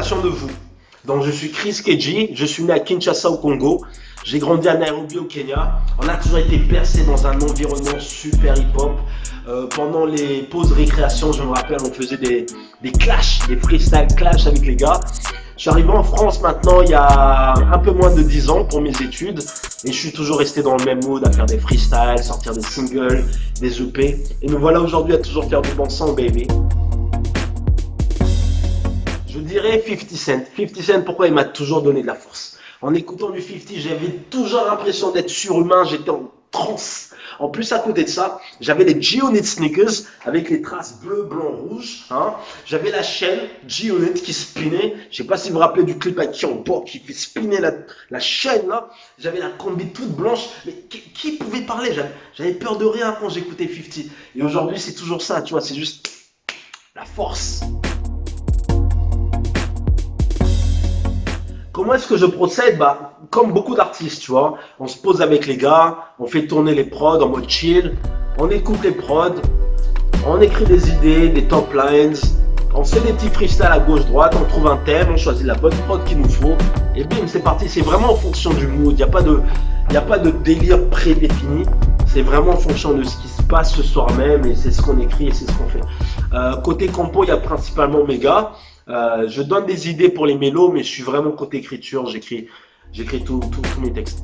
présentation de vous. Donc, je suis Chris Keji, je suis né à Kinshasa au Congo. J'ai grandi à Nairobi au Kenya. On a toujours été bercé dans un environnement super hip-hop. Pendant les pauses récréation, je me rappelle, on faisait des clashs, des freestyle clash avec les gars. Je suis arrivé en France maintenant il y a un peu moins de 10 ans pour mes études. Et je suis toujours resté dans le même mood à faire des freestyles, sortir des singles, des EP. Et nous voilà aujourd'hui à toujours faire du bon son, baby. Je dirais 50 Cent. 50 Cent, pourquoi il m'a toujours donné de la force. En écoutant du 50, j'avais toujours l'impression d'être surhumain, j'étais en transe. En plus, à côté de ça, j'avais les G-Unit sneakers avec les traces bleu, blanc, rouge. Hein. J'avais la chaîne G-Unit qui spinait. Je sais pas si vous vous rappelez du clip avec Kian Pop qui fait spinner la chaîne là. J'avais la combi toute blanche. Mais qui pouvait parler? J'avais peur de rien quand j'écoutais 50. Et aujourd'hui, c'est toujours ça, tu vois, c'est juste la force. Comment est-ce que je procède? Bah, comme beaucoup d'artistes, tu vois, on se pose avec les gars, on fait tourner les prods en mode chill, on écoute les prods, on écrit des idées, des top lines, on fait des petits freestyles à gauche-droite, on trouve un thème, on choisit la bonne prod qu'il nous faut, et bim, c'est parti. C'est vraiment en fonction du mood, il n'y a pas de délire prédéfini, c'est vraiment en fonction de ce qui se passe ce soir même, et c'est ce qu'on écrit et c'est ce qu'on fait. Côté compo, il y a principalement mes gars. Je donne des idées pour les mélos, mais je suis vraiment côté écriture, j'écris tous mes textes.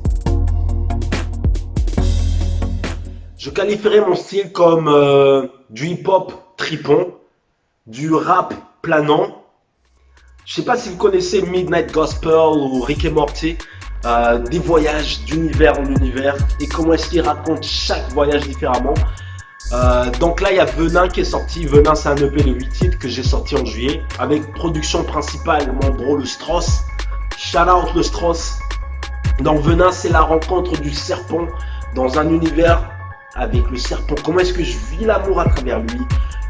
Je qualifierais mon style comme du hip-hop tripon, du rap planant. Je sais pas si vous connaissez Midnight Gospel ou Rick et Morty, des voyages d'univers en univers et comment est-ce qu'ils racontent chaque voyage différemment. Donc là il y a Venin qui est sorti. Venin, c'est un EP de 8 titres que j'ai sorti en juillet avec production principale mon bro le Strauss. Shout out le Strauss. Donc Venin, c'est la rencontre du serpent dans un univers avec le serpent. Comment est-ce que je vis l'amour à travers lui?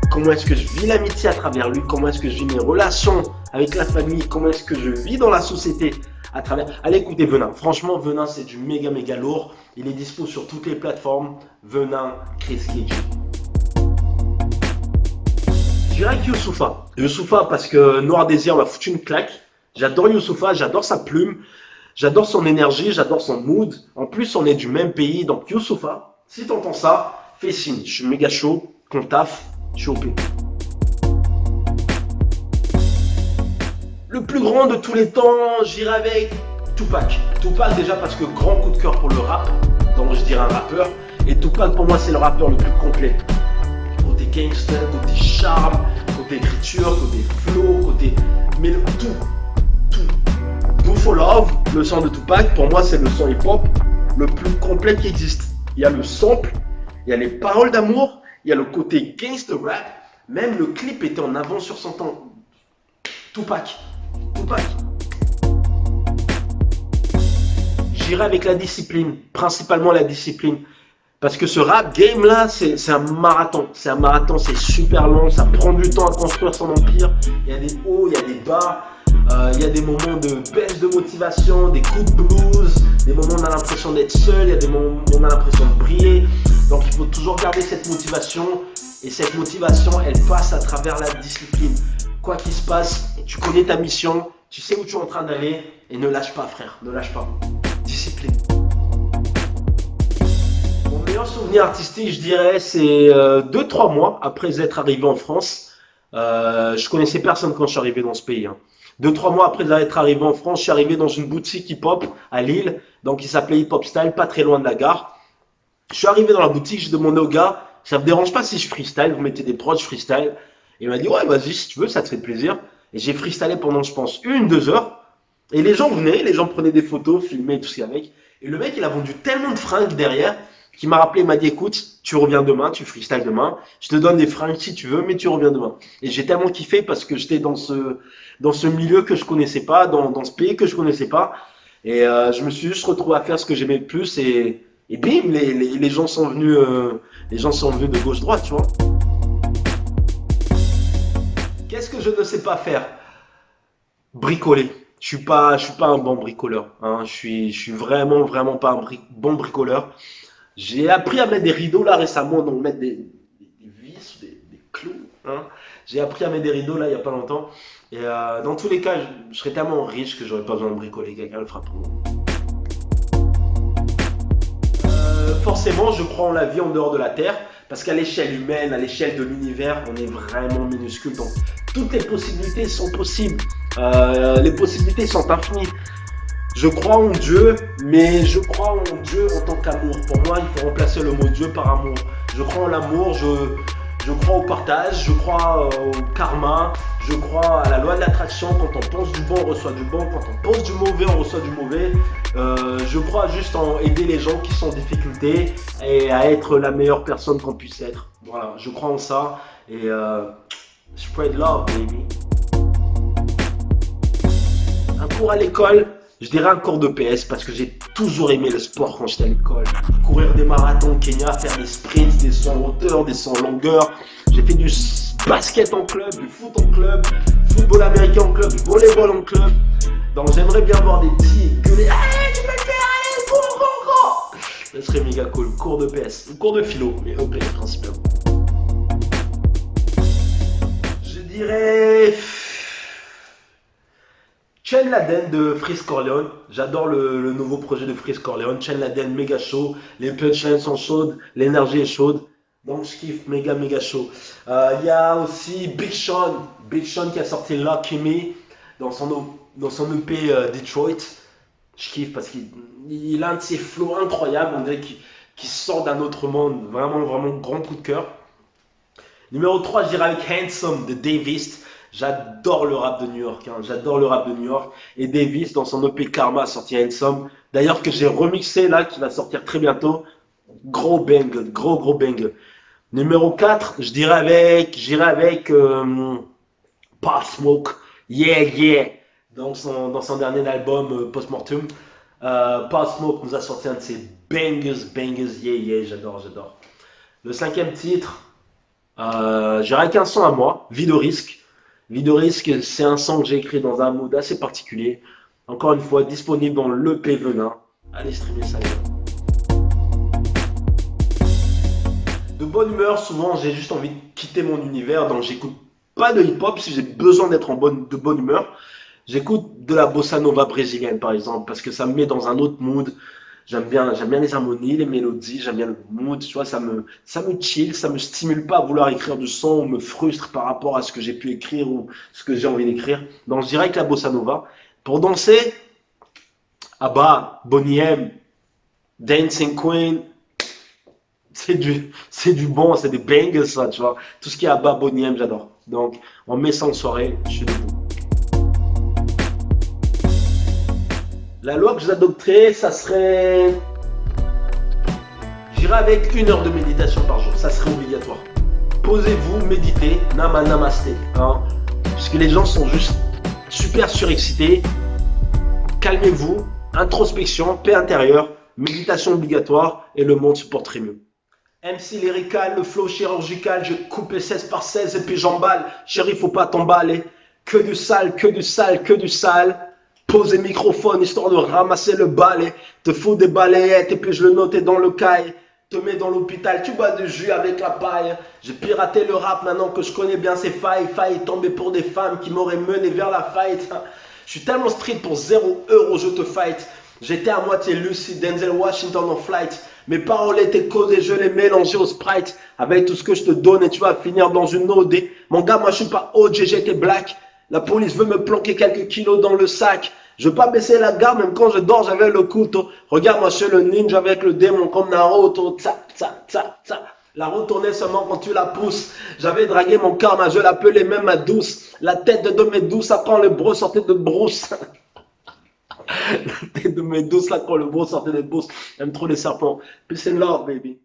Comment est-ce que je vis l'amitié à travers lui? Comment est-ce que je vis mes relations avec la famille? Comment est-ce que je vis dans la société à travers... Allez écoutez Venin. Franchement Venin, c'est du méga lourd. Il est dispo sur toutes les plateformes. Venin, Chris Keji. Je dirais que Youssoupha. Youssoupha parce que Noir Désir m'a foutu une claque. J'adore Youssoupha, j'adore sa plume, j'adore son énergie, j'adore son mood. En plus, on est du même pays. Donc Youssoupha, si t'entends ça, fais signe. Je suis méga chaud, qu'on taffe, je suis OP. Le plus grand de tous les temps, j'irai avec Tupac. Tupac déjà parce que grand coup de cœur pour le rap, donc je dirais un rappeur. Et Tupac pour moi c'est le rappeur le plus complet. Côté gangster, côté charme, côté écriture, côté flow, côté... Mais tout. Do for Love, le son de Tupac, pour moi c'est le son hip-hop le plus complet qui existe. Il y a le sample, il y a les paroles d'amour, il y a le côté gangster rap, même le clip était en avance sur son temps. Tupac. J'irai avec la discipline, principalement la discipline. Parce que ce rap game là, c'est un marathon. C'est un marathon, c'est super long, ça prend du temps à construire son empire. Il y a des hauts, il y a des bas, il y a des moments de baisse de motivation, des coups de blues, des moments où on a l'impression d'être seul, il y a des moments où on a l'impression de briller. Donc il faut toujours garder cette motivation. Et cette motivation, elle passe à travers la discipline. Quoi qu'il se passe, tu connais ta mission, tu sais où tu es en train d'aller et ne lâche pas frère, ne lâche pas. Discipline. Mon meilleur souvenir artistique, je dirais, c'est 2-3 mois après être arrivé en France. Je connaissais personne quand je suis arrivé dans ce pays. 2-3 mois après être arrivé en France, je suis arrivé dans une boutique hip-hop à Lille, donc il s'appelait Hip Hop Style, pas très loin de la gare. Je suis arrivé dans la boutique, j'ai demandé au gars, ça me dérange pas si je freestyle, vous mettez des prods, je freestyle. Et il m'a dit, ouais, vas-y, si tu veux, ça te fait plaisir. Et j'ai freestylé pendant, je pense, 1-2 heures. Et les gens venaient, les gens prenaient des photos, filmaient tout ce qu'il y avait avec. Et le mec, il a vendu tellement de fringues derrière qu'il m'a rappelé, il m'a dit, écoute, tu reviens demain, tu freestyles demain. Je te donne des fringues si tu veux, mais tu reviens demain. Et j'ai tellement kiffé parce que j'étais dans ce milieu que je connaissais pas, dans ce pays que je connaissais pas. Et je me suis juste retrouvé à faire ce que j'aimais le plus. Et bim, les gens sont venus de gauche-droite, tu vois. Qu'est-ce que je ne sais pas faire? Bricoler. Je suis pas un bon bricoleur. Je suis vraiment pas un bon bricoleur. J'ai appris à mettre des rideaux là récemment, donc mettre des vis, des clous. Hein. J'ai appris à mettre des rideaux là il y a pas longtemps. Et dans tous les cas, je serais tellement riche que j'aurais pas besoin de bricoler, quelqu'un le fera pour moi. Forcément, je crois en la vie en dehors de la Terre, parce qu'à l'échelle humaine, à l'échelle de l'univers, on est vraiment minuscule. Donc, toutes les possibilités sont possibles. Les possibilités sont infinies. Je crois en Dieu, mais je crois en Dieu en tant qu'amour. Pour moi, il faut remplacer le mot Dieu par amour. Je crois en l'amour, je crois au partage, je crois au karma, je crois à la loi de l'attraction. Quand on pense du bon, on reçoit du bon. Quand on pense du mauvais, on reçoit du mauvais. Je crois juste en aider les gens qui sont en difficulté et à être la meilleure personne qu'on puisse être. Voilà, je crois en ça et spread love, baby. Un cours à l'école, je dirais un cours de PS parce que j'ai toujours aimé le sport quand j'étais à l'école. Courir des marathons au Kenya, faire des sprints, des sauts en hauteur, des sauts en longueur. J'ai fait du basket en club, du foot en club, football américain en club, du volleyball en club. Donc j'aimerais bien voir des petits gueuler. Allez, tu peux le faire, allez, go. Ce serait méga cool. Cours de PS, cours de philo, mais PS principalement. Je dirais Chain Laden de Freeze Corleone. J'adore le nouveau projet de Freeze Corleone. Chain Laden, méga chaud. Les punchlines sont chaudes. L'énergie est chaude. Donc je kiffe, méga chaud. Il y a aussi Big Sean. Big Sean qui a sorti Lucky Me dans son EP Detroit. Je kiffe parce qu'il a un de ses flows incroyables. On dirait qu'il sort d'un autre monde. Vraiment grand coup de cœur. Numéro 3, je dirais avec Handsome de Davis. J'adore le rap de New York, hein. J'adore le rap de New York. Et Davis, dans son EP Karma, a sorti Handsome. D'ailleurs, que j'ai remixé là, qui va sortir très bientôt. Gros bang, gros bang. Numéro 4, j'irai avec Pop Smoke. Yeah. Dans son dernier album Postmortem. Pop Smoke nous a sorti un de ses bangers. Yeah, j'adore. Le 5e titre, j'irai avec un son à moi, Vie de risque. Vie de risque, c'est un son que j'ai écrit dans un mood assez particulier. Encore une fois, disponible dans l'EP Venin. Allez streamer ça. De bonne humeur, souvent j'ai juste envie de quitter mon univers, donc j'écoute pas de hip-hop si j'ai besoin d'être de bonne humeur. J'écoute de la bossa nova brésilienne par exemple, parce que ça me met dans un autre mood. J'aime bien les harmonies, les mélodies, j'aime bien le mood, tu vois, ça me chill, ça me stimule pas à vouloir écrire du son ou me frustre par rapport à ce que j'ai pu écrire ou ce que j'ai envie d'écrire. Donc je dirais que la bossa nova. Pour danser, Abba, Boney M, Dancing Queen, c'est du bon, c'est des bangers ça, tu vois. Tout ce qui est Abba, Boney M, j'adore. Donc on met ça en soirée, je suis debout. La loi que j'adopterais, ça serait... J'irai avec 1 heure de méditation par jour, ça serait obligatoire. Posez-vous, méditez, namasté. Hein, parce que les gens sont juste super surexcités. Calmez-vous, introspection, paix intérieure, méditation obligatoire et le monde se porterait mieux. MC lyrical, le flow chirurgical, je coupe 16 par 16 et puis j'emballe. Chérie, faut pas t'emballer. Que du sale. Pose le microphone histoire de ramasser le balai. Te fous des balayettes et puis je le notais dans le caille. Te mets dans l'hôpital, tu bois du jus avec la paille. J'ai piraté le rap maintenant que je connais bien ses failles. Failles tomber pour des femmes qui m'auraient mené vers la fight. Je suis tellement street pour 0 € je te fight. J'étais à moitié lucide, Denzel Washington en flight. Mes paroles étaient codées, je les mélangeais au Sprite. Avec tout ce que je te donne et tu vas finir dans une OD. Mon gars, moi je suis pas OG, j'étais black. La police veut me planquer quelques kilos dans le sac. Je veux pas baisser la garde, même quand je dors, j'avais le couteau. Regarde, moi, je suis le ninja avec le démon comme Naruto. Tsa. La retournée seulement quand tu la pousses. J'avais dragué mon karma, je l'appelais même ma douce. La tête de mes douces, ça quand le bro sortait de brousse. La tête de mes douces, là, quand le bro sortait de brousse. J'aime trop les serpents. Peace and love, baby.